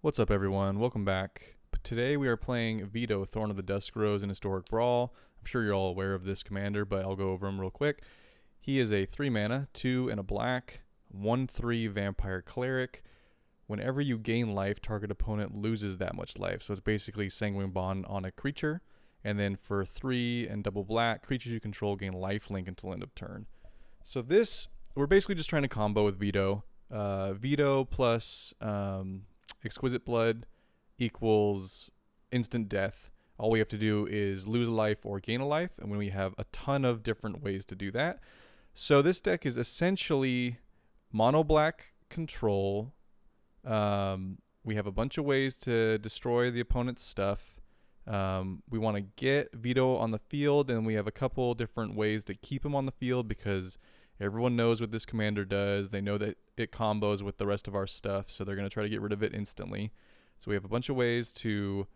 What's up, everyone? Welcome back. Today we are playing Vito, Thorn of the Dusk Rose in Historic Brawl. I'm sure you're all aware of this commander, but I'll go over him real quick. He is a 3 mana, 2 and a black, 1/3 Vampire Cleric. Whenever you gain life, target opponent loses that much life. So it's basically Sanguine Bond on a creature. And then for 3 and double black, creatures you control gain lifelink until end of turn. So this, we're basically just trying to combo with Vito. Vito plus Exquisite Blood equals instant death. All we have to do is lose a life or gain a life, and when we have a ton of different ways to do that. So this deck is essentially mono black control. We have a bunch of ways to destroy the opponent's stuff. We want to get Vito on the field, and we have a couple different ways to keep him on the field because everyone knows what this commander does. They know that it combos with the rest of our stuff, so they're going to try to get rid of it instantly. So we have a bunch of ways to,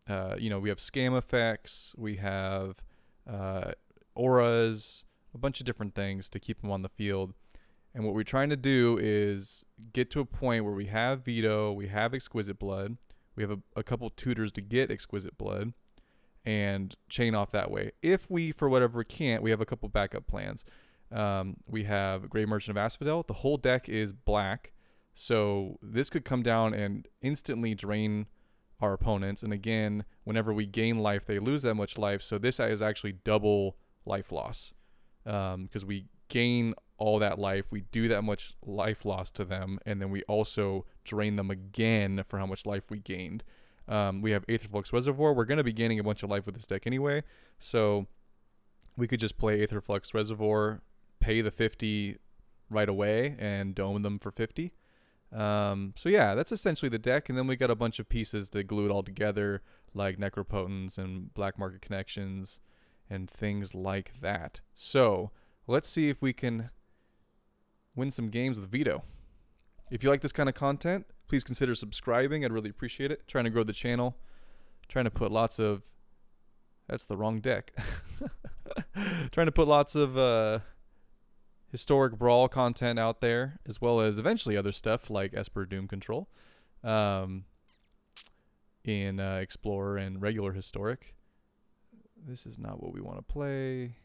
we have scam effects, we have auras, a bunch of different things to keep them on the field. And what we're trying to do is get to a point where we have Vito, we have Exquisite Blood, we have a couple tutors to get Exquisite Blood, and chain off that way. If we, for whatever, can't, we have a couple backup plans. We have Grave Merchant of Asphodel. The whole deck is black, so this could come down and instantly drain our opponents. And again, whenever we gain life, they lose that much life. So this is actually double life loss because we gain all that life, we do that much life loss to them, and then we also drain them again for how much life we gained. We have Aetherflux Reservoir. We're going to be gaining a bunch of life with this deck anyway, so we could just play Aetherflux Reservoir, pay the 50 right away, and dome them for 50. So yeah, that's essentially the deck, and then we got a bunch of pieces to glue it all together, like Necropotence and Black Market Connections and things like that. So let's see if we can win some games with Vito. If you like this kind of content, please consider subscribing. I'd really appreciate it. Trying to grow the channel, trying to put lots of, that's the wrong deck. Trying to put lots of historic Brawl content out there, as well as eventually other stuff like Esper Doom Control in Explorer and regular Historic. This is not what we want to play.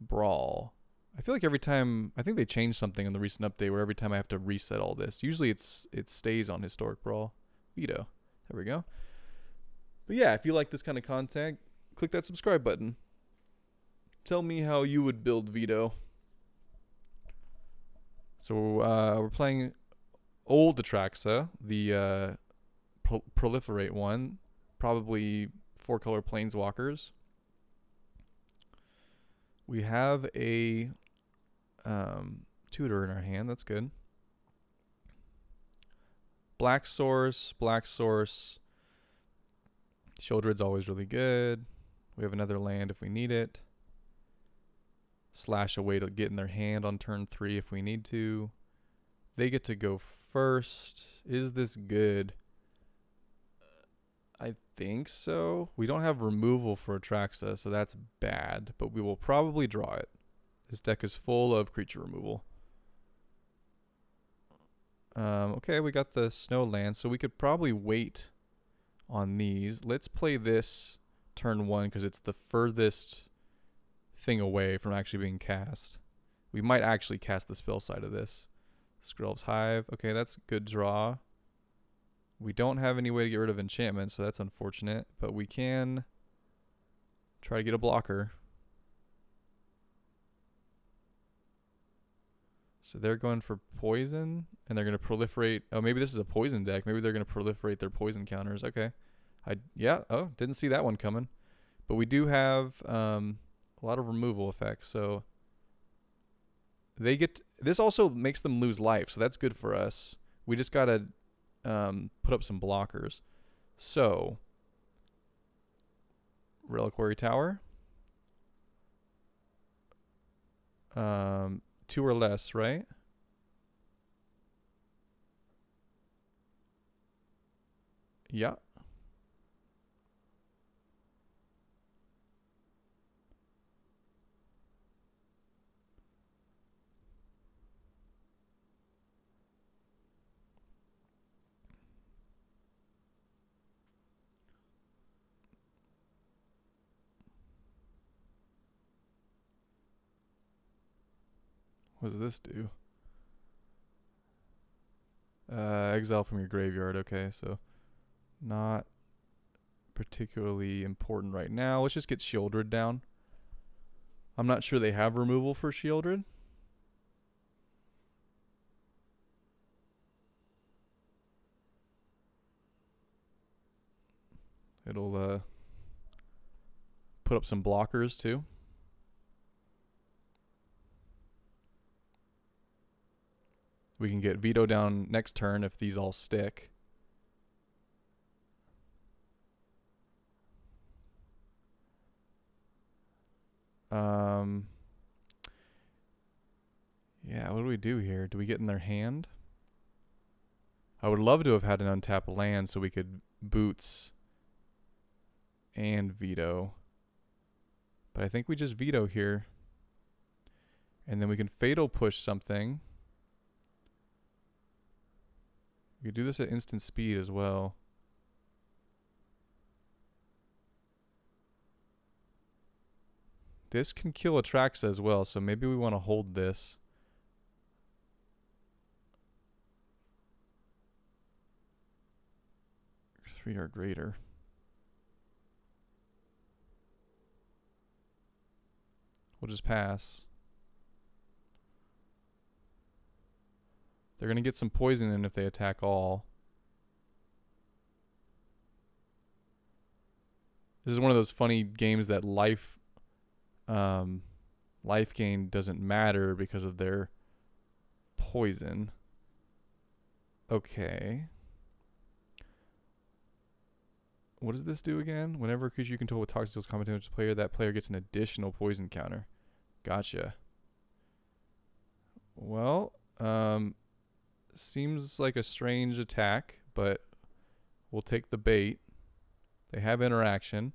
Brawl. I feel like every time, I think they changed something in the recent update where every time I have to reset all this. Usually it stays on Historic Brawl. Vito. There we go. But yeah, if you like this kind of content, click that subscribe button. Tell me how you would build Vito. So we're playing old Atraxa, the proliferate one, probably 4-color planeswalkers. We have a tutor in our hand. That's good. Black source. Shieldred's always really good. We have another land if we need it. Slash a way to get in their hand on turn 3 if we need to. They get to go first. Is this good? I think so. We don't have removal for Atraxa, so that's bad, but we will probably draw it. This deck is full of creature removal. Okay, we got the snow land, so we could probably wait on these. Let's play this turn 1 because it's the furthest thing away from actually being cast. We might actually cast the spell side of this. Skrill's Hive. Okay, that's a good draw. We don't have any way to get rid of enchantment, so that's unfortunate. But we can try to get a blocker. So they're going for poison, and they're going to proliferate. Oh, maybe this is a poison deck. Maybe they're going to proliferate their poison counters. Okay. Yeah. Oh, didn't see that one coming. But we do have a lot of removal effects, so they get. This also makes them lose life, so that's good for us. We just gotta put up some blockers. So, Reliquary Tower. 2 or less, right? Yeah. What does this do? Exile from your graveyard. Okay, so not particularly important right now. Let's just get Shieldred down. I'm not sure they have removal for Shieldred. It'll put up some blockers too. We can get Vito down next turn if these all stick. Yeah, what do we do here? Do we get in their hand? I would love to have had an untapped land so we could Boots and Vito. But I think we just Vito here. And then we can Fatal Push something. We could do this at instant speed as well. This can kill Atraxa as well, so maybe we want to hold this. Three or greater. We'll just pass. They're going to get some poison in if they attack all. This is one of those funny games that life gain doesn't matter because of their poison. Okay. What does this do again? Whenever a creature you control with toxic deals combat damage to a player, that player gets an additional poison counter. Gotcha. Well, seems like a strange attack, but we'll take the bait. They have interaction.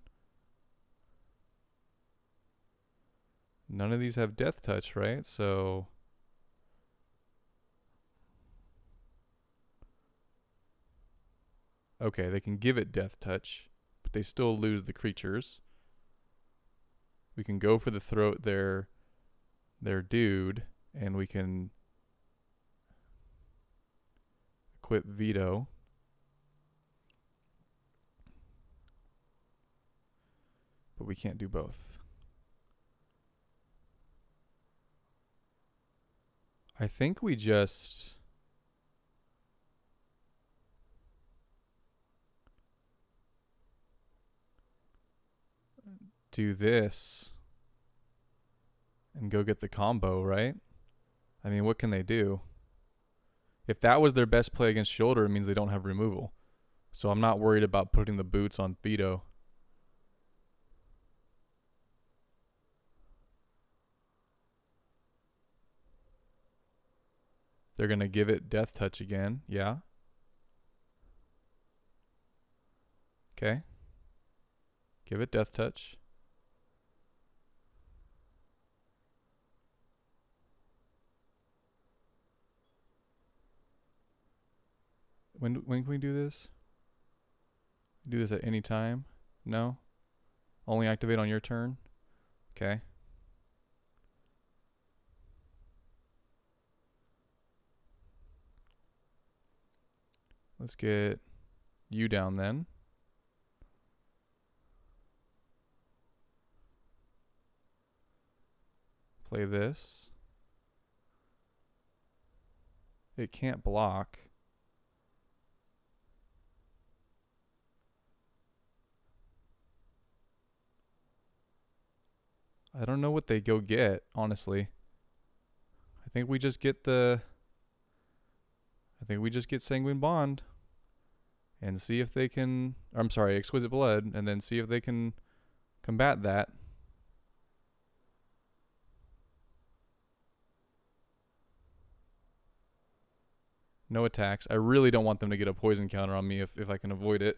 None of these have Death Touch, right? So okay, they can give it Death Touch, but they still lose the creatures. We can go for the throat their dude, and we can equip Vito. But we can't do both. I think we just do this and go get the combo, right? I mean, what can they do? If that was their best play against Shoulder, it means they don't have removal. So I'm not worried about putting the boots on Vito. They're going to give it Death Touch again. Yeah. Okay. Give it Death Touch. When can we do this? Do this at any time? No? Only activate on your turn? Okay. Let's get you down then. Play this. It can't block. I don't know what they go get, honestly. I think we just get Sanguine Bond and see if they can, I'm sorry, Exquisite Blood, and then see if they can combat that. No attacks. I really don't want them to get a poison counter on me if I can avoid it,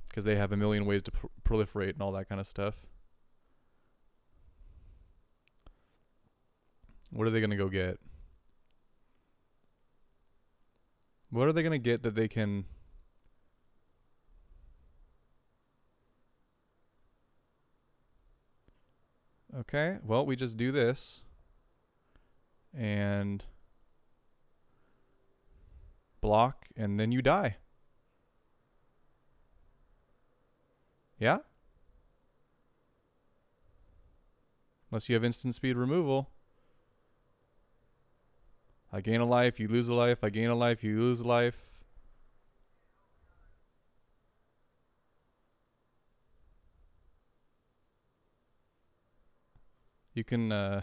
because they have a million ways to proliferate and all that kind of stuff. What are they going to go get? What are they going to get that they can... Okay, well, we just do this. and block, and then you die. Yeah? Unless you have instant speed removal. I gain a life, you lose a life. I gain a life, you lose a life. You can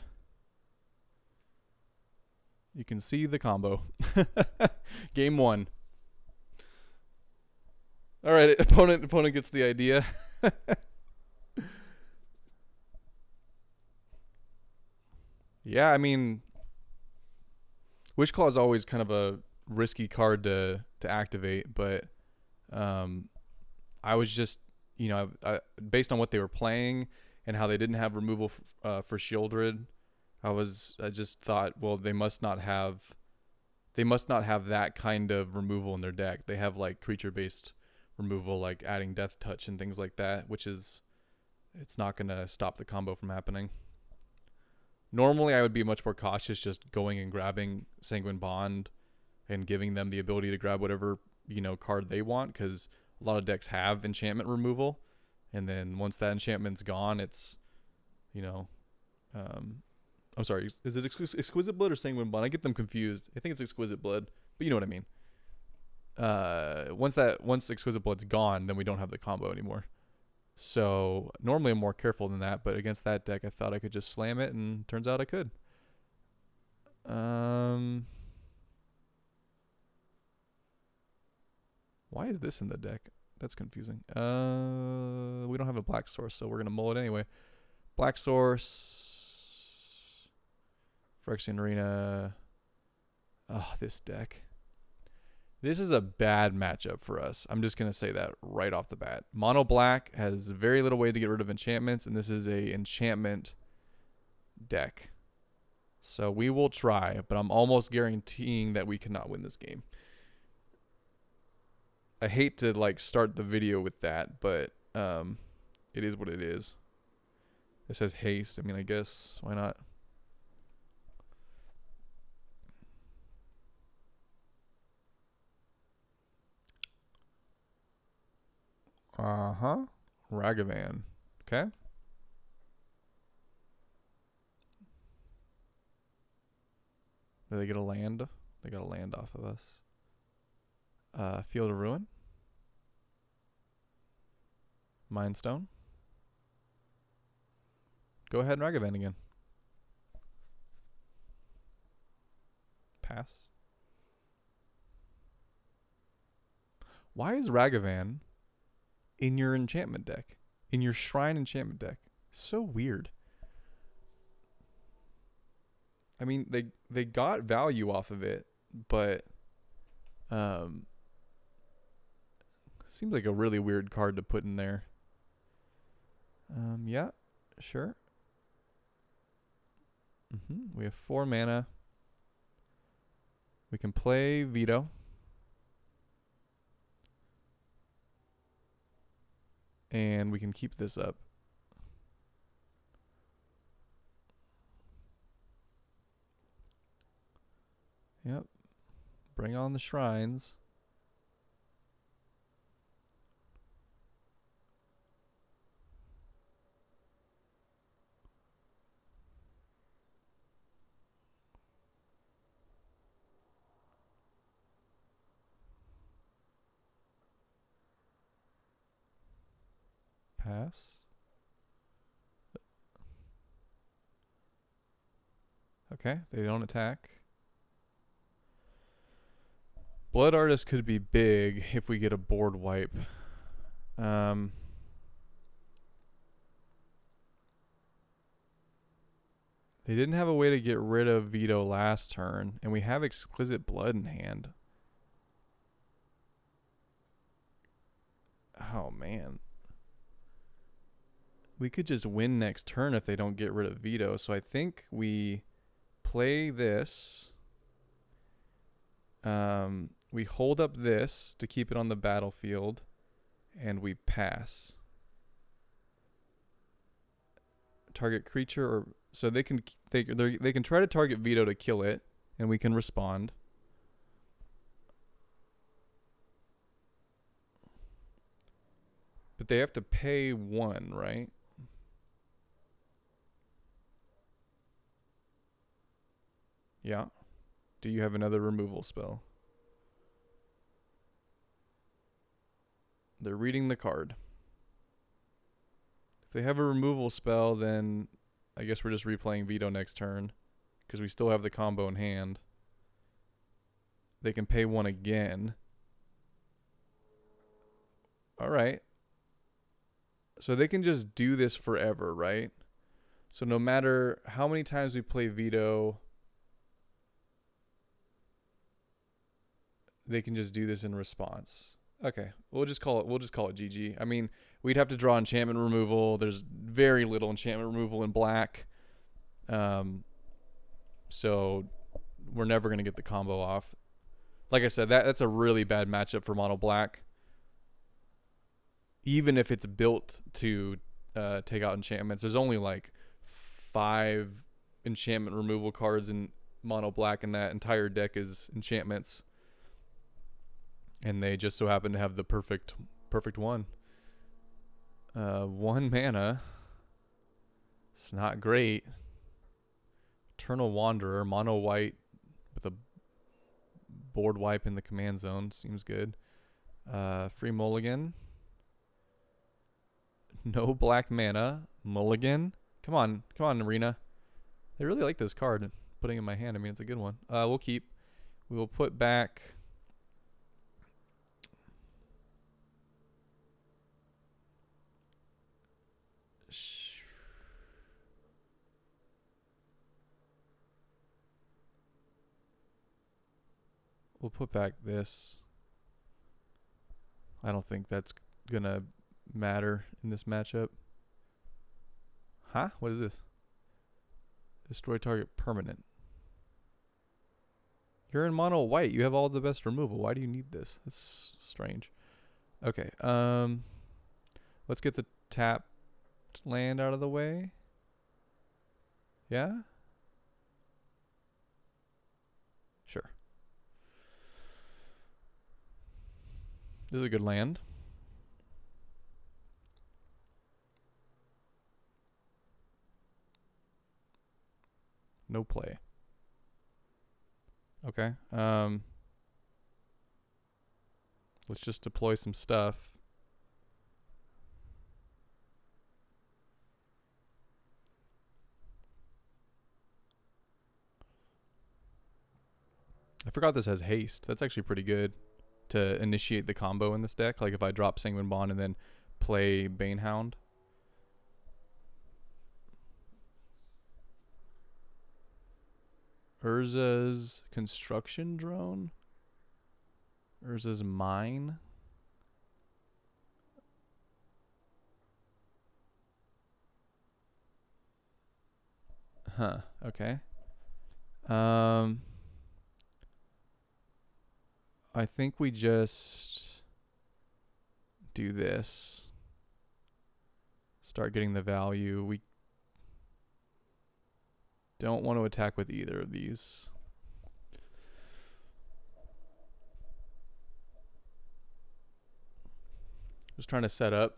see the combo. Game 1. All right, opponent gets the idea. Yeah, I mean, Wishclaw is always kind of a risky card to activate, but I was just, you know, I, based on what they were playing and how they didn't have removal for Shieldred, I just thought, well, they must not have that kind of removal in their deck. They have like creature-based removal, like adding Death Touch and things like that, which is, it's not gonna stop the combo from happening. Normally, I would be much more cautious, just going and grabbing Sanguine Bond and giving them the ability to grab whatever, you know, card they want, because a lot of decks have enchantment removal, and then once that enchantment's gone, it's, you know, I'm sorry, is it Exquisite Blood or Sanguine Bond? I get them confused. I think it's Exquisite Blood, but you know what I mean. Once Exquisite Blood's gone, then we don't have the combo anymore. So normally I'm more careful than that, but against that deck, I thought I could just slam it, and turns out I could. Why is this in the deck? That's confusing. We don't have a black source, so we're gonna mull it anyway. Black source, Phyrexian Arena. Oh, this deck. This is a bad matchup for us. I'm just going to say that right off the bat. Mono black has very little way to get rid of enchantments, and this is a enchantment deck. So we will try, but I'm almost guaranteeing that we cannot win this game. I hate to like start the video with that, but it is what it is. It says haste. I mean, I guess why not? Ragavan. Okay. Do they get a land? They got a land off of us. Field of Ruin. Mindstone. Go ahead and Ragavan again. Pass. Why is Ragavan in your enchantment deck? In your shrine enchantment deck? So weird. I mean, they got value off of it, but seems like a really weird card to put in there. Yeah, sure. We have 4 mana. We can play Vito. And we can keep this up. Yep. Bring on the shrines. Pass. Okay, they don't attack. Blood Artist could be big if we get a board wipe. They didn't have a way to get rid of Vito last turn, and we have Exquisite Blood in hand. Oh, man. We could just win next turn if they don't get rid of Vito. So I think we play this. We hold up this to keep it on the battlefield, and we pass. Target creature or So they can try to target Vito to kill it, and we can respond. But they have to pay 1, right? Yeah. Do you have another removal spell? They're reading the card. If they have a removal spell, then I guess we're just replaying Vito next turn, because we still have the combo in hand. They can pay 1 again. Alright. So they can just do this forever, right? So no matter how many times we play Vito, they can just do this in response. Okay, we'll just call it GG. I mean, we'd have to draw enchantment removal. There's very little enchantment removal in black. So we're never going to get the combo off. Like I said, that's a really bad matchup for mono black. Even if it's built to take out enchantments, there's only like 5 enchantment removal cards in mono black, and that entire deck is enchantments. And they just so happen to have the perfect one. 1 mana. It's not great. Eternal Wanderer, mono white with a board wipe in the command zone. Seems good. Free mulligan. No black mana. Mulligan. Come on, Arena. They really like this card. Putting it in my hand, I mean, it's a good one. We'll keep. We will put back... We'll put back this. I don't think that's gonna matter in this matchup. Huh? What is this? Destroy target permanent. You're in mono white. You have all the best removal. Why do you need this? That's strange. Okay. Let's get the tapped land out of the way. Yeah? Sure. This is a good land. No play. Okay. Let's just deploy some stuff. I forgot this has haste. That's actually pretty good to initiate the combo in this deck. Like if I drop Sanguine Bond and then play Banehound. Urza's construction drone. Urza's mine. Huh. Okay. I think we just do this. Start getting the value. We don't want to attack with either of these. Just trying to set up.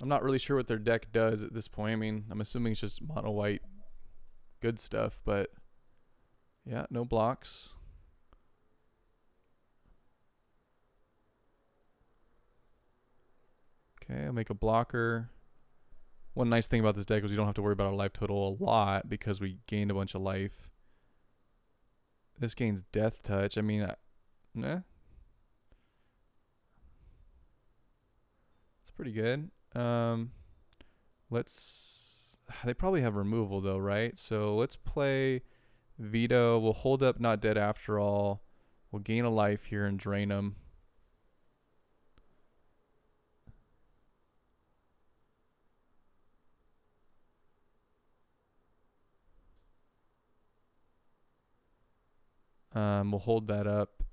I'm not really sure what their deck does at this point. I mean, I'm assuming it's just mono white good stuff, but yeah, no blocks. Okay, I'll make a blocker. One nice thing about this deck is we don't have to worry about our life total a lot because we gained a bunch of life. This gains Death Touch. I mean, nah. It's pretty good. They probably have removal though, right? So let's play Vito. We'll hold up Not Dead After All. We'll gain a life here and drain them. We'll hold that up.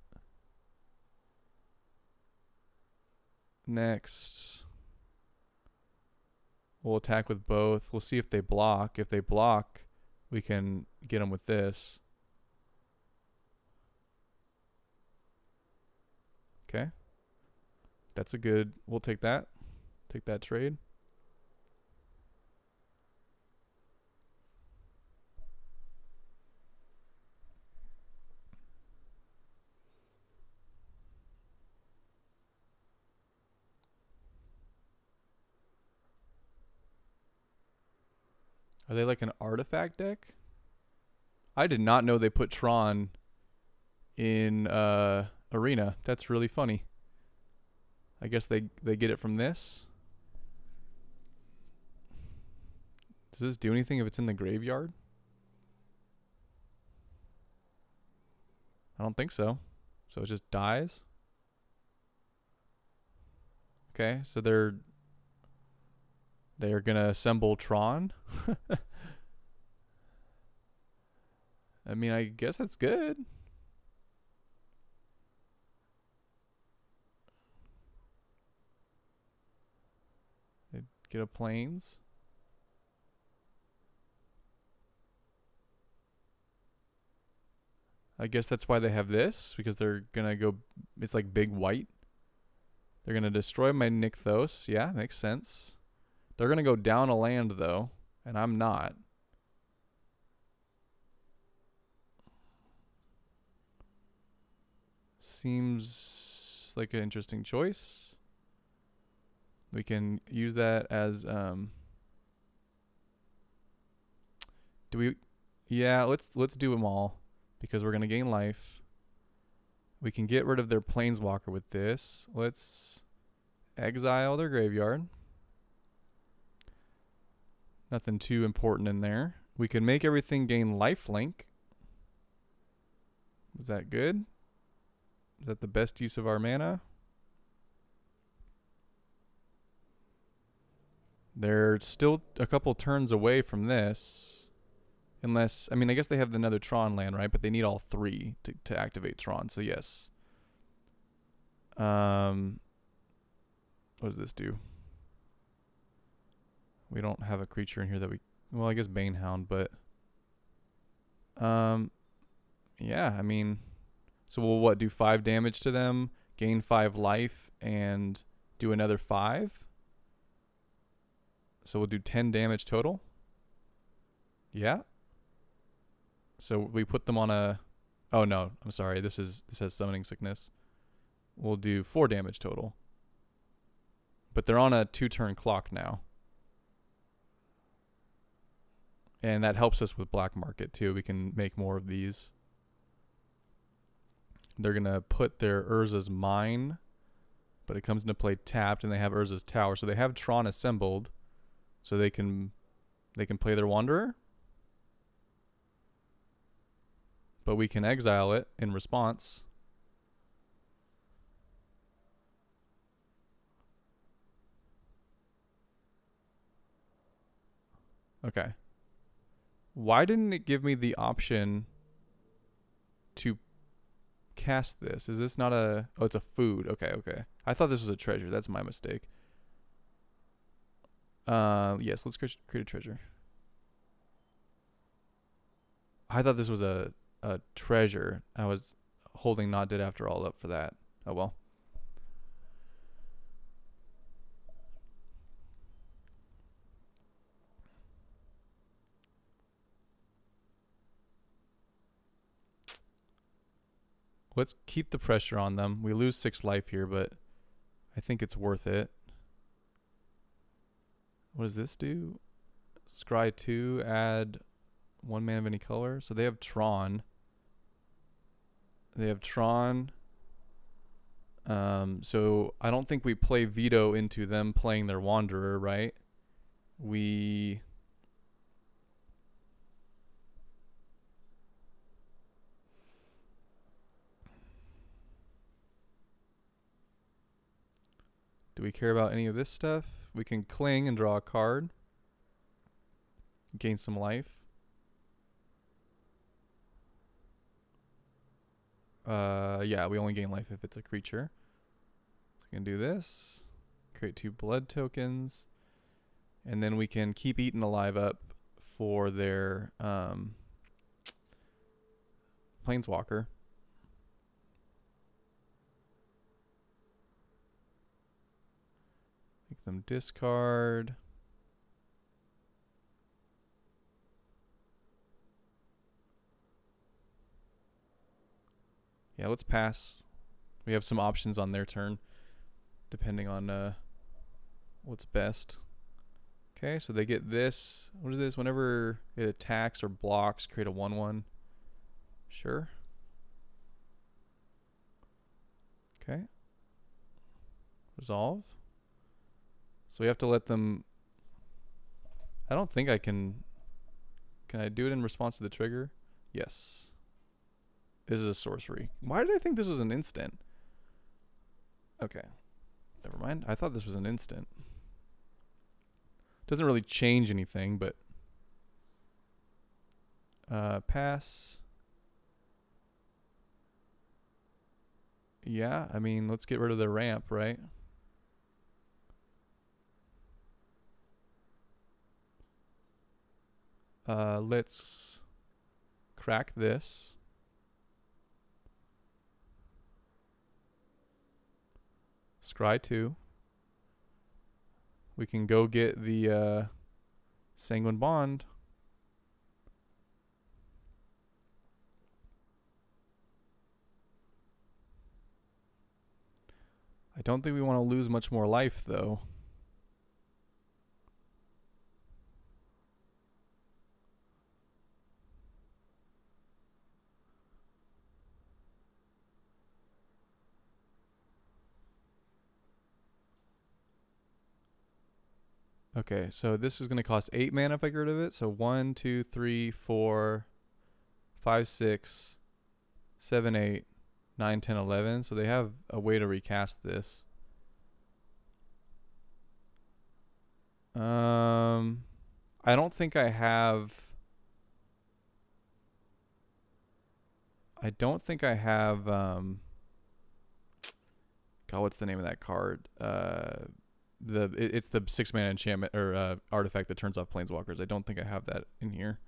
Next, we'll attack with both. We'll see if they block. If they block, we can get them with this. Okay. That's a good, we'll take that. Take that trade. Are they like an artifact deck? I did not know they put Tron in Arena. That's really funny. I guess they get it from this. Does this do anything if it's in the graveyard? I don't think so. So it just dies. Okay, so they're gonna assemble Tron. I mean, I guess that's good. They get a plains. I guess that's why they have this, because they're gonna go, it's like big white. They're gonna destroy my Nykthos. Yeah, makes sense. They're gonna go down a land though, and I'm not. Seems like an interesting choice. We can use that as do we, yeah, let's do them all because we're gonna gain life. We can get rid of their planeswalker with this. Let's exile their graveyard. Nothing too important in there. We can make everything gain lifelink. Is that good? Is that the best use of our mana? They're still a couple turns away from this. Unless, I mean, I guess they have another Tron land, right? But they need all three to activate Tron, so yes. What does this do? We don't have a creature in here that we... Well, I guess Banehound, but... yeah, I mean... So we'll, what, do 5 damage to them, gain 5 life, and do another 5? So we'll do 10 damage total? Yeah? So we put them on a... Oh, no, I'm sorry. This has Summoning Sickness. We'll do 4 damage total. But they're on a 2-turn clock now. And that helps us with Black Market, too. We can make more of these. They're going to put their Urza's Mine, but it comes into play tapped, and they have Urza's Tower. So they have Tron assembled, so they can play their Wanderer. But we can exile it in response. Okay. Why didn't it give me the option to cast this? Is this not a... Oh, it's a food. Okay, okay. I thought this was a treasure. That's my mistake. Yes, let's create a treasure. I thought this was a treasure. I was holding Not Dead After All up for that. Oh well. Let's keep the pressure on them. We lose 6 life here, but I think it's worth it. What does this do? Scry 2, add 1 mana of any color. So they have Tron. They have Tron. So I don't think we play Vito into them playing their Wanderer, right? We... Do we care about any of this stuff? We can cling and draw a card. Gain some life. Yeah, we only gain life if it's a creature. So we can do this. Create 2 blood tokens. And then we can keep Eaten Alive up for their Planeswalker. Make them discard. Yeah, let's pass. We have some options on their turn, depending on what's best. Okay, so they get this. What is this? Whenever it attacks or blocks, create a 1/1. Sure. Okay. Resolve. So we have to let them... I don't think I can... Can I do it in response to the trigger? Yes. This is a sorcery. Why did I think this was an instant? Okay. Never mind. I thought this was an instant. Doesn't really change anything, but... pass. Yeah, I mean, let's get rid of the ramp, right? Let's crack this. Scry 2. We can go get the Sanguine Bond. I don't think we want to lose much more life, though. Okay, so this is going to cost 8 mana if I get rid of it. So 1, 2, 3, 4, 5, 6, 7, 8, 9, 10, 11. So they have a way to recast this. I don't think I have... God, what's the name of that card? It's the 6-mana enchantment or artifact that turns off planeswalkers. I don't think I have that in here.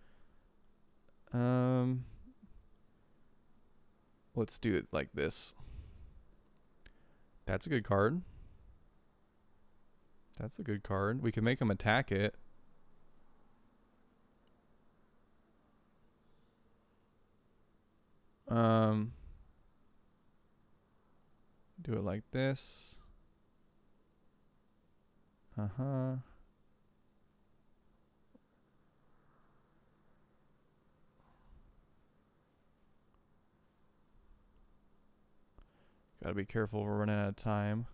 Let's do it like this. That's a good card. That's a good card. We can make them attack it. Do it like this. Gotta be careful, we're running out of time.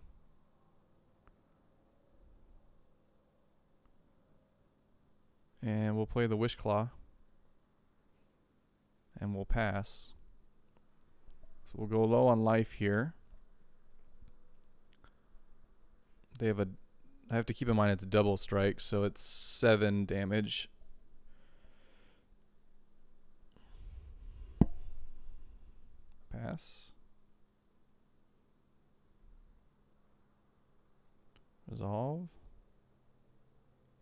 And we'll play the Wishclaw. And we'll pass. So we'll go low on life here. They have a... I have to keep in mind it's double strike, so it's 7 damage. Pass. Resolve.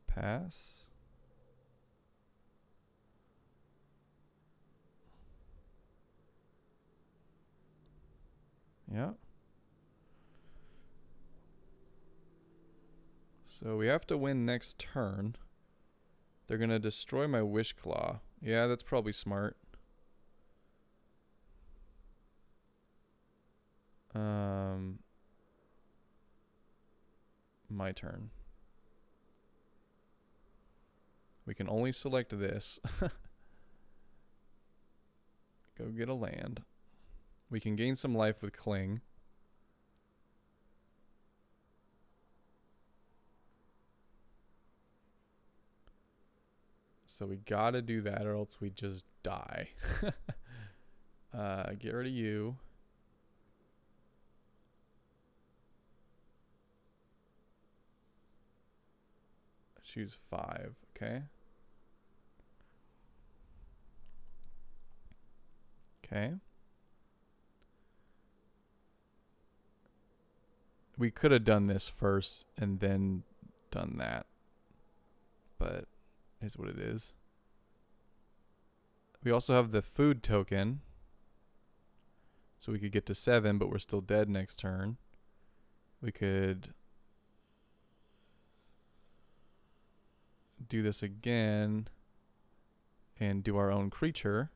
Pass. Yeah. So we have to win next turn. They're going to destroy my Wishclaw. Yeah, that's probably smart. My turn. We can only select this. Go get a land. We can gain some life with Cling. So we gotta do that or else we just die. Get rid of you. Choose 5, okay? Okay. We could have done this first and then done that. But it is what it is. We also have the food token. So we could get to 7, but we're still dead next turn. We could do this again and do our own creature.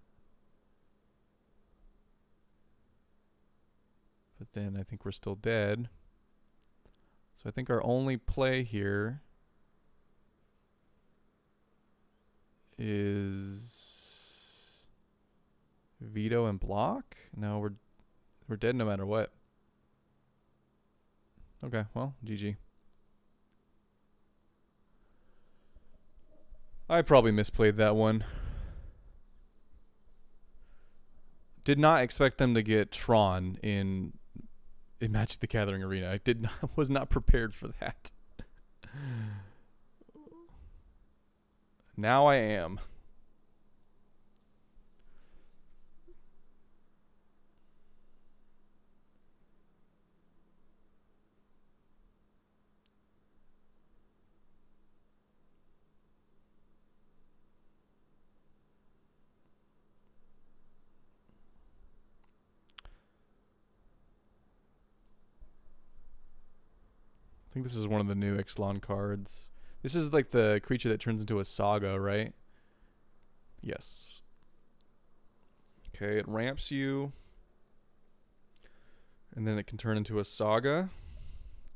But then I think we're still dead. So I think our only play here is Vito and block. No, we're dead no matter what. Okay, well, GG. I probably misplayed that one. Did not expect them to get Tron in Magic the Gathering Arena. I was not prepared for that. Now I am. I think this is one of the new Ixalan cards. This is like the creature that turns into a saga, right? Yes. Okay, it ramps you. And then it can turn into a saga.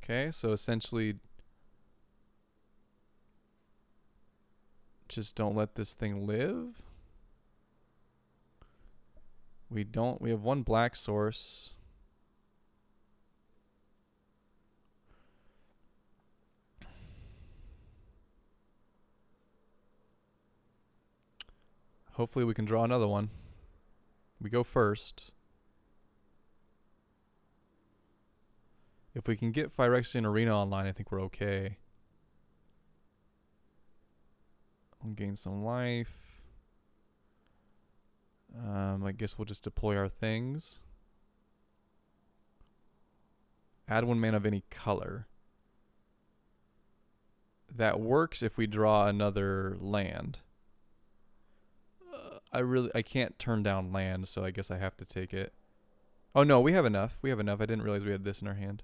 Okay, so essentially just don't let this thing live. We have one black source. Hopefully we can draw another one. We go first. If we can get Phyrexian Arena online, I think we're okay. We'll gain some life. I guess we'll just deploy our things. Add 1 mana of any color. That works if we draw another land. I can't turn down land, so I guess I have to take it. Oh no, we have enough. We have enough. I didn't realize we had this in our hand.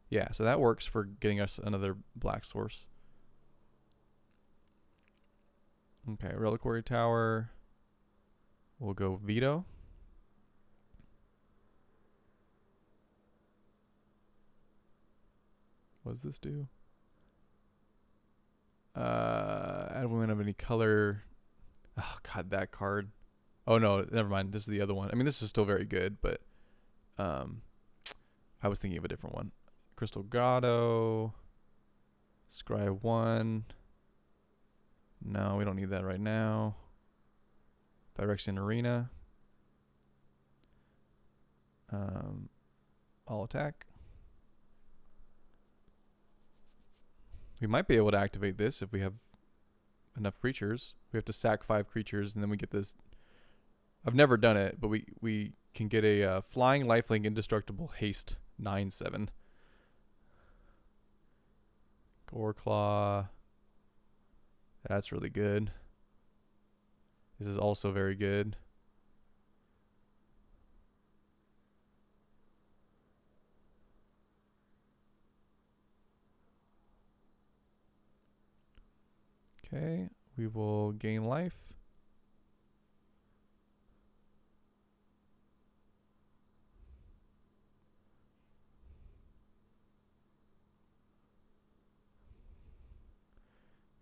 Yeah, so that works for getting us another black source. Okay, Reliquary Tower. We'll go Vito. What does this do? Add 1 mana of any color. Oh god, that card. Oh no, never mind. This is the other one. I mean, this is still very good, but I was thinking of a different one. Crystal Grotto. Scry 1. No, we don't need that right now. Phyrexian Arena. All attack. We might be able to activate this if we have enough creatures. We have to sack 5 creatures and then we get this. I've never done it, but we can get a flying lifelink indestructible haste 9/7. Goreclaw. That's really good. This is also very good. Okay, we will gain life.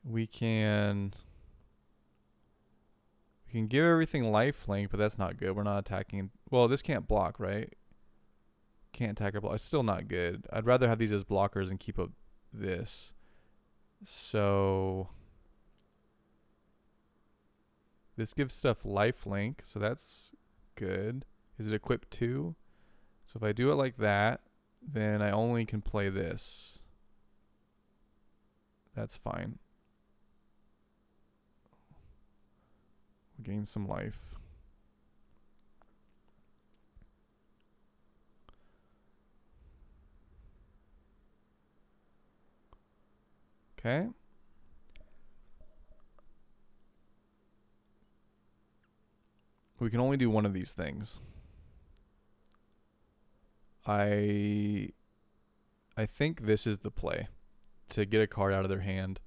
We can give everything lifelink, but that's not good. We're not attacking. Well, this can't block, right? Can't attack or block. It's still not good. I'd rather have these as blockers and keep up this. So this gives stuff lifelink, so that's good. Is it equipped too? So if I do it like that, then I only can play this. That's fine. Gain some life. Okay. We can only do one of these things. I think this is the play to get a card out of their hand,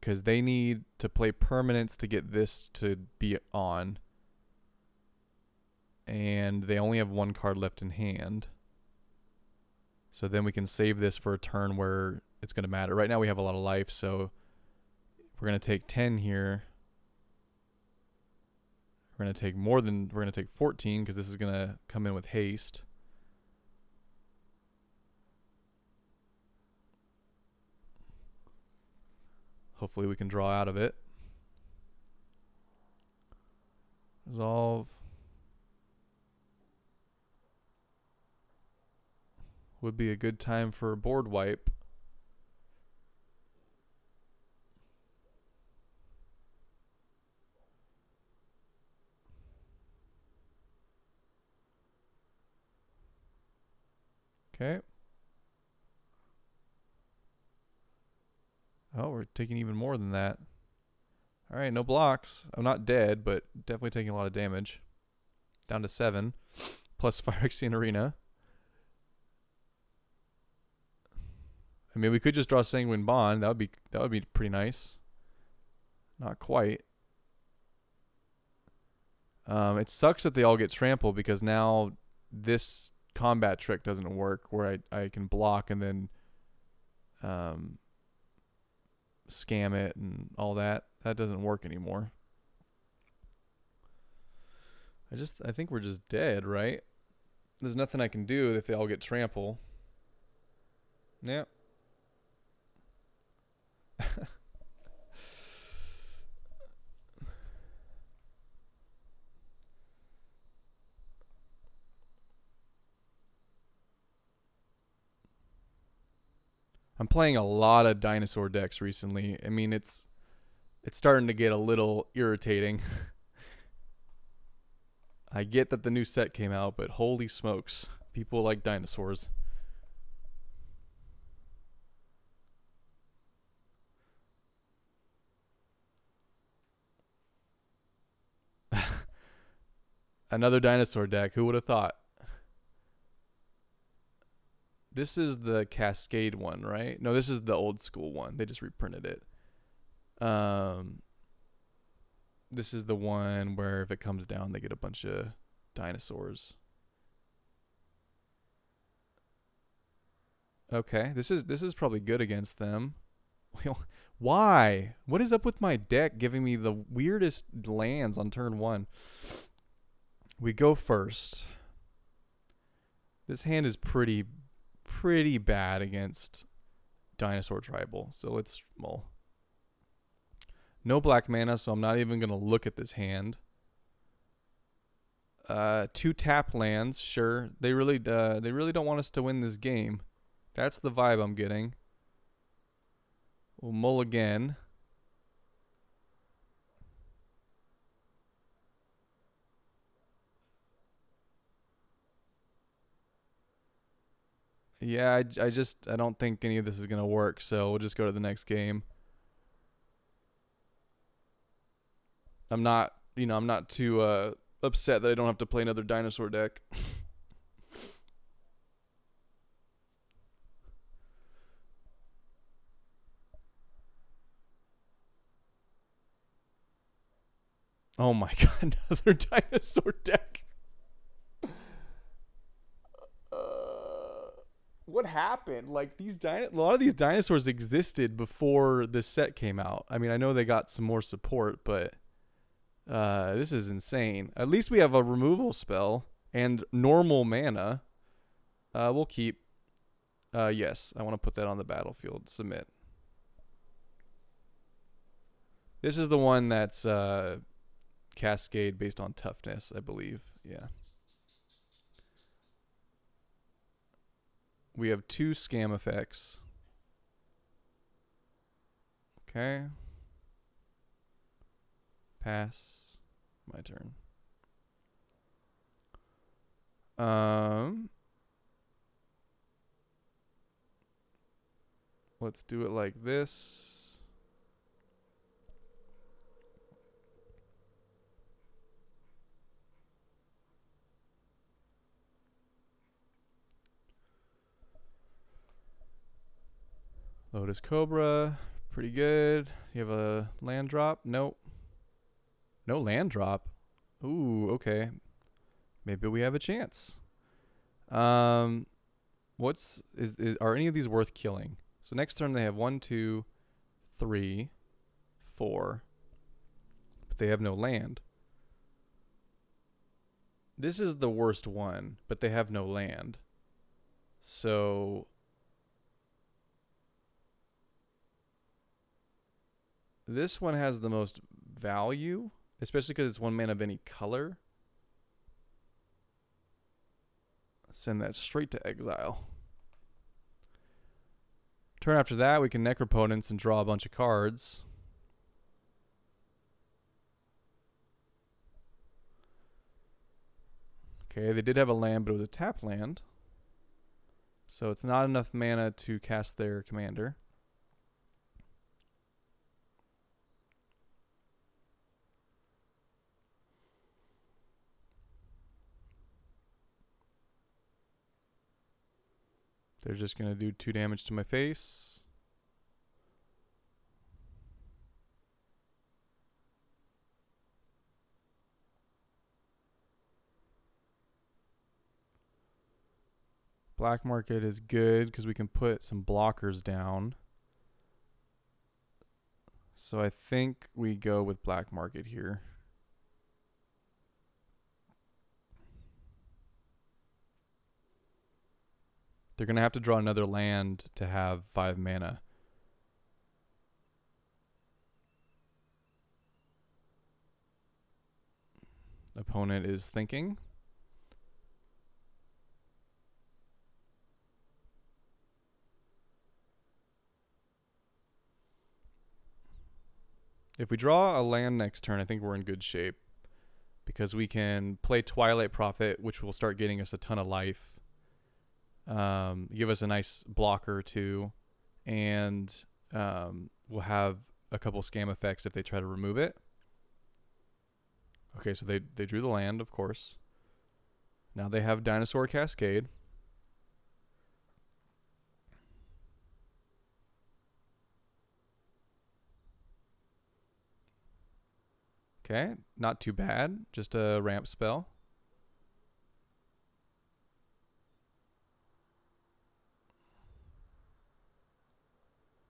because they need to play permanents to get this to be on, and they only have one card left in hand. So then we can save this for a turn where it's going to matter. Right now we have a lot of life, so we're going to take 10 here. We're going to take more than, we're going to take 14 because this is going to come in with haste. Hopefully we can draw out of it. Resolve. Would be a good time for a board wipe. Okay. Oh, we're taking even more than that. All right, no blocks. I'm not dead, but definitely taking a lot of damage. Down to 7, plus Phyrexian Arena. I mean, we could just draw Sanguine Bond. That would be pretty nice. Not quite. It sucks that they all get trampled because now this combat trick doesn't work where I can block and then scam it and all that. That doesn't work anymore. I think we're just dead, right? There's nothing I can do if they all get trampled. Yeah. I'm playing a lot of dinosaur decks recently. I mean, it's starting to get a little irritating. I get that the new set came out, but holy smokes, people like dinosaurs. Another dinosaur deck, who would have thought? This is the Cascade one, right? No, this is the old school one. They just reprinted it. This is the one where if it comes down, they get a bunch of dinosaurs. Okay, this is probably good against them. Why? What is up with my deck giving me the weirdest lands on turn 1? We go first. This hand is pretty bad against Dinosaur Tribal. So let's, well, no black mana, so I'm not even going to look at this hand. 2 tap lands, sure. They really don't want us to win this game. That's the vibe I'm getting. We'll mulligan. Yeah, I don't think any of this is going to work, so we'll just go to the next game. I'm not too upset that I don't have to play another dinosaur deck. Oh my god, another dinosaur deck. What happened? Like a lot of these dinosaurs existed before this set came out. I mean, I know they got some more support, but this is insane. At least we have a removal spell and normal mana. We'll keep. Yes, I want to put that on the battlefield. Submit. This is the one that's Cascade based on toughness, I believe. Yeah. We have 2 scam effects. Okay. Pass. My turn. Let's do it like this. Lotus Cobra, pretty good. You have a land drop? Nope. No land drop. Ooh, okay. Maybe we have a chance. Are any of these worth killing? So next turn they have 1, 2, 3, 4. But they have no land. This is the worst one, but they have no land. So this one has the most value, especially because it's 1 mana of any color. Send that straight to exile. Turn after that, we can Necropotence and draw a bunch of cards. Okay, they did have a land, but it was a tap land. So it's not enough mana to cast their commander. They're just going to do 2 damage to my face. Black market is good because we can put some blockers down. So I think we go with black market here. They're going to have to draw another land to have 5 mana. Opponent is thinking. If we draw a land next turn, I think we're in good shape. Because we can play Twilight Prophet, which will start getting us a ton of life. Give us a nice blocker too, and we'll have a couple scam effects if they try to remove it. Okay, so they drew the land, of course. Now they have Dinosaur Cascade. Okay, not too bad, just a ramp spell.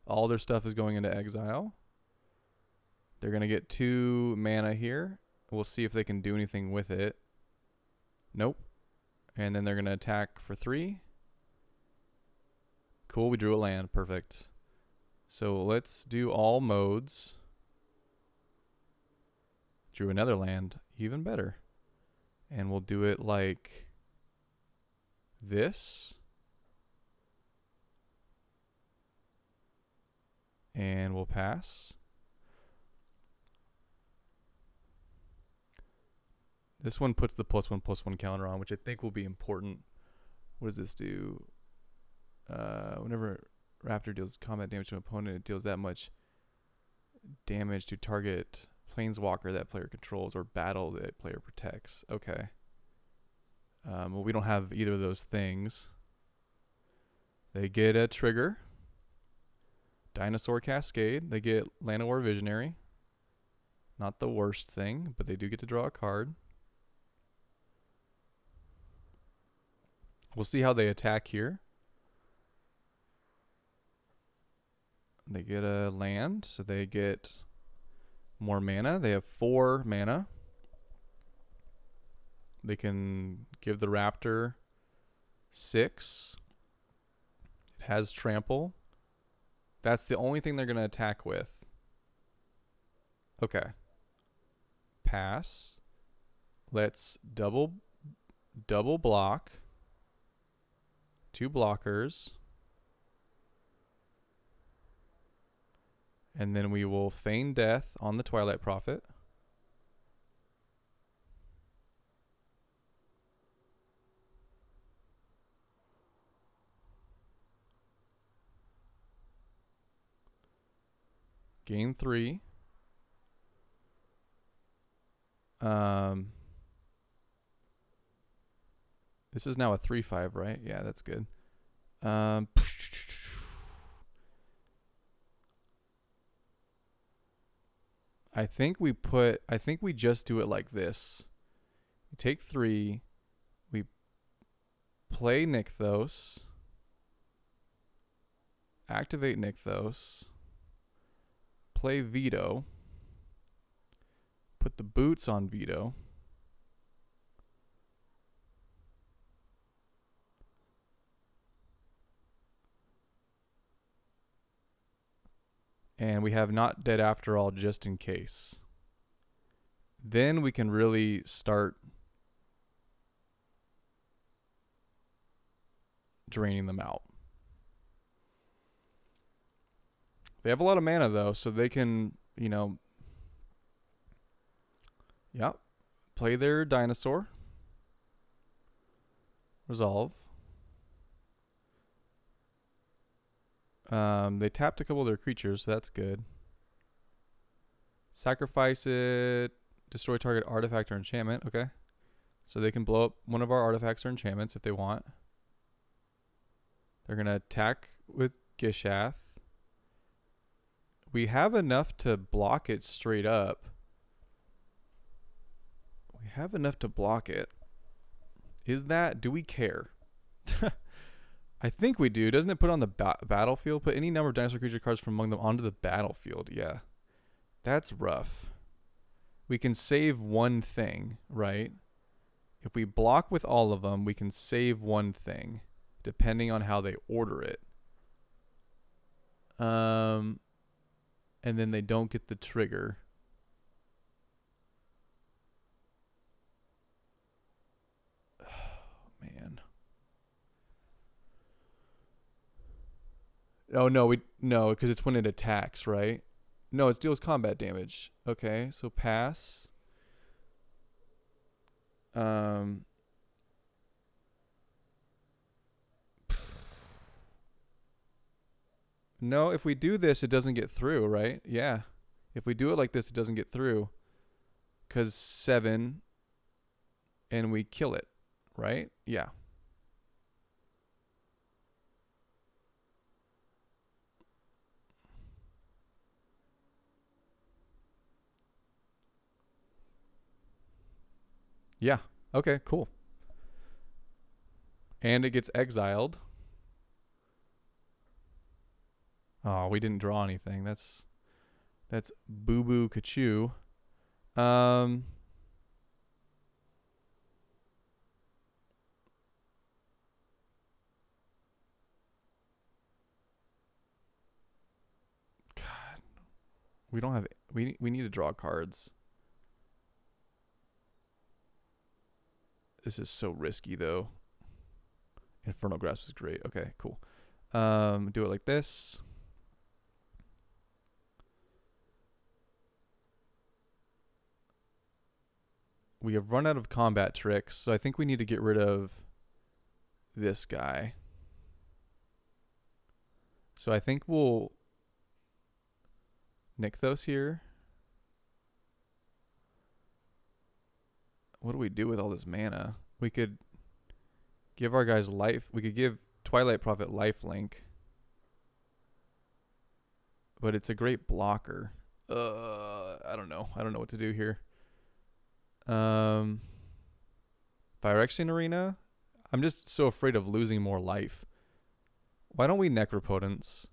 All their stuff is going into exile. They're going to get 2 mana here. We'll see if they can do anything with it. Nope. And then they're going to attack for 3. Cool, we drew a land. Perfect. So let's do all modes. Drew another land. Even better. And we'll do it like this. And we'll pass. This one puts the +1/+1 counter on, which I think will be important. What does this do? Whenever Raptor deals combat damage to an opponent, it deals that much damage to target planeswalker that player controls or battle that player protects. Okay. Well, we don't have either of those things. They get a trigger. Dinosaur Cascade. They get Llanowar Visionary. Not the worst thing, but they do get to draw a card. We'll see how they attack here. They get a land, so they get more mana. They have 4 mana. They can give the Raptor 6. It has Trample. That's the only thing they're going to attack with. Okay. Pass. Let's double block. 2 blockers. And then we will Feign Death on the Twilight Prophet. Gain 3. This is now a 3/5, right? Yeah, that's good. I think we just do it like this. We take 3, we play Nykthos, activate Nykthos, play Vito, put the boots on Vito, and we have Not Dead After All just in case. Then we can really start draining them out. They have a lot of mana though, so they can, you know, play their dinosaur, resolve. They tapped a couple of their creatures, so that's good. Sacrifice it, destroy target artifact or enchantment. Okay, so they can blow up one of our artifacts or enchantments if they want. They're gonna attack with Gishath. We have enough to block it straight up. We have enough to block it. Do we care? I think we do. Doesn't it put on the battlefield? Put any number of dinosaur creature cards from among them onto the battlefield. Yeah. That's rough. We can save one thing, right? If we block with all of them, we can save one thing, depending on how they order it. And then they don't get the trigger. Oh, man. Oh, no, because it's when it attacks, right? No, it deals combat damage. Okay, so pass. No, if we do this, it doesn't get through, right? Yeah. If we do it like this, it doesn't get through. Because 7, and we kill it, right? Yeah. Yeah. Okay, cool. And it gets exiled. Oh, we didn't draw anything. That's boo-boo kachoo. God. We don't have we need to draw cards. This is so risky though. Infernal Grasp is great. Okay, cool. Do it like this. We have run out of combat tricks, so I think we need to get rid of this guy. So I think we'll Nykthos here. What do we do with all this mana? We could give our guys life. We could give Twilight Prophet lifelink. But it's a great blocker. I don't know. I don't know what to do here. Phyrexian Arena? I'm just so afraid of losing more life. Why don't we Necropotence?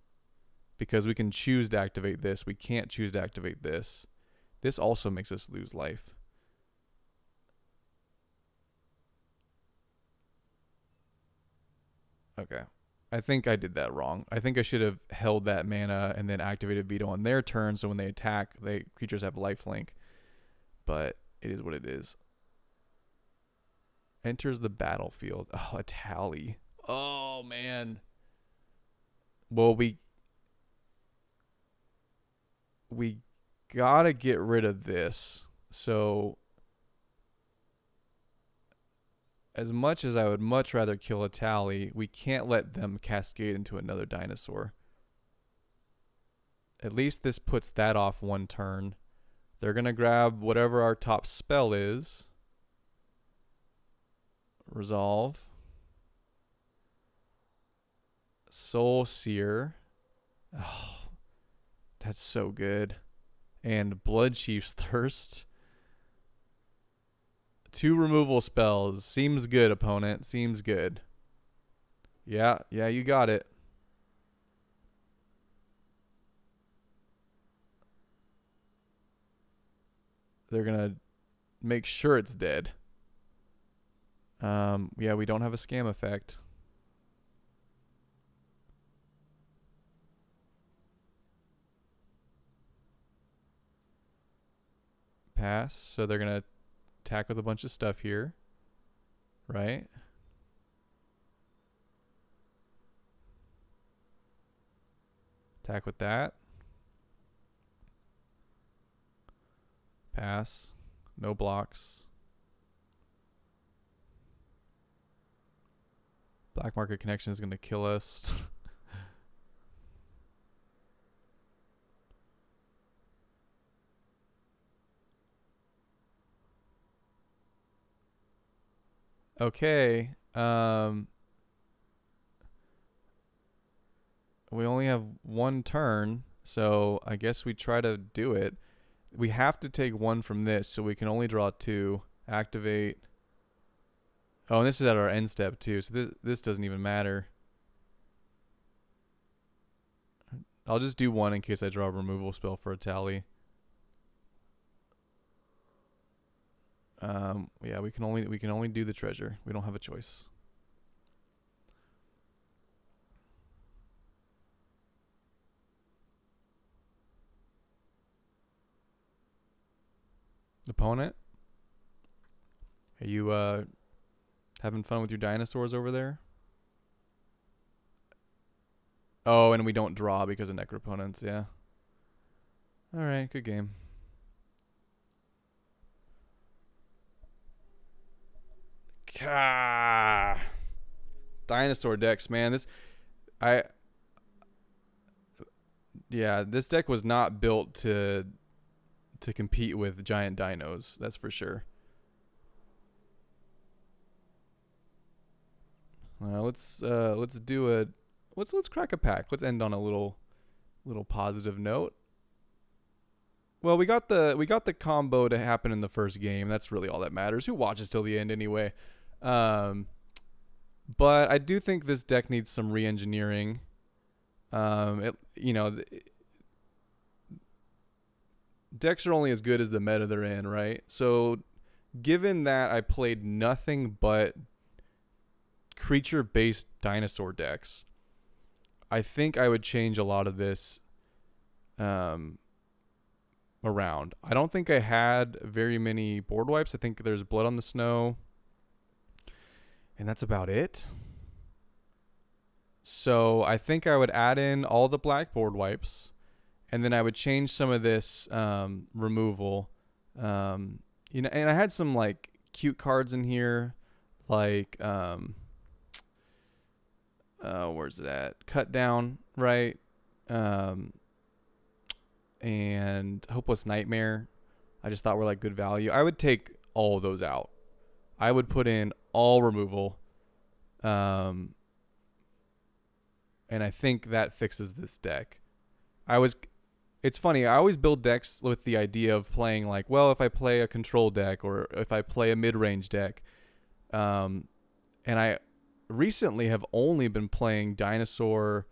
Because we can choose to activate this. We can't choose to activate this. This also makes us lose life. Okay. I think I did that wrong. I think I should have held that mana and then activated Vito on their turn, so when they attack, creatures have lifelink. But it is what it is. Enters the battlefield. Oh, a tally. Oh, man. Well, we gotta get rid of this. So as much as I would much rather kill a tally, we can't let them cascade into another dinosaur. At least this puts that off one turn. They're going to grab whatever our top spell is. Resolve. Soul Seer. Oh, that's so good. and Bloodchief's Thirst. 2 removal spells. Seems good, opponent. Seems good. Yeah, you got it. They're going to make sure it's dead. Yeah, we don't have a scam effect. Pass. So they're going to attack with a bunch of stuff here. Right? Attack with that. Pass. No blocks. Black Market Connection is going to kill us. Okay. We only have 1 turn, so I guess we try to do it. We have to take 1 from this, so we can only draw 2. Activate. Oh, and this is at our end step too, so this doesn't even matter. I'll just do 1 in case I draw a removal spell for a tally. Yeah, we can only do the treasure. We don't have a choice. Opponent, are you having fun with your dinosaurs over there? Oh, and we don't draw because of necropotence. Yeah. All right, good game. Dinosaur decks, man. This deck was not built to compete with giant dinos, that's for sure. Let's crack a pack. Let's end on a little positive note. Well, we got the combo to happen in the first game. That's really all that matters. Who watches till the end anyway? But I do think this deck needs some re-engineering. Decks are only as good as the meta they're in, right? So, given that I played nothing but creature-based dinosaur decks, I think I would change a lot of this around. I don't think I had very many board wipes. I think there's Blood on the Snow, and that's about it. So I think I would add in all the black board wipes, and then I would change some of this removal. And I had some like cute cards in here, like where's it at? Cut Down, right? And Hopeless Nightmare. I just thought were like good value. I would take all of those out. I would put in all removal. And I think that fixes this deck. It's funny, I always build decks with the idea of playing like, well, if I play a control deck or if I play a mid-range deck. And I recently have only been playing dinosaur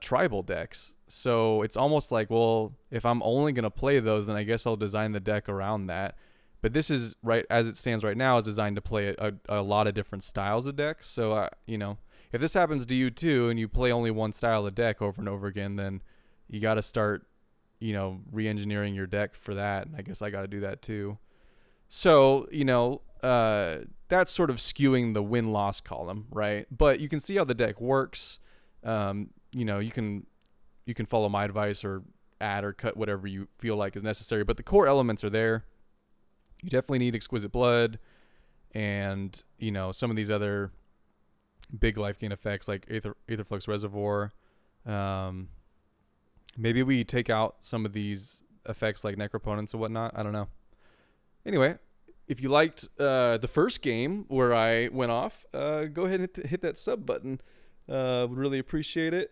tribal decks. So it's almost like, well, if I'm only going to play those, then I guess I'll design the deck around that. But this is, right as it stands right now, is designed to play a lot of different styles of decks. So, if this happens to you too and you play only one style of deck over and over again, then you got to start, re-engineering your deck for that. And I guess I got to do that too. So, that's sort of skewing the win-loss column, right? But you can see how the deck works. You can follow my advice or add or cut whatever you feel like is necessary. But the core elements are there. You definitely need Exquisite Blood and, some of these other big life gain effects like Aetherflux Reservoir. Maybe we take out some of these effects like Necropotence and whatnot. I don't know. Anyway, if you liked the first game where I went off, go ahead and hit that sub button. Would really appreciate it.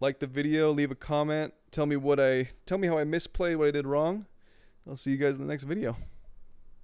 like the video, leave a comment, tell me how I misplayed, what I did wrong. I'll see you guys in the next video.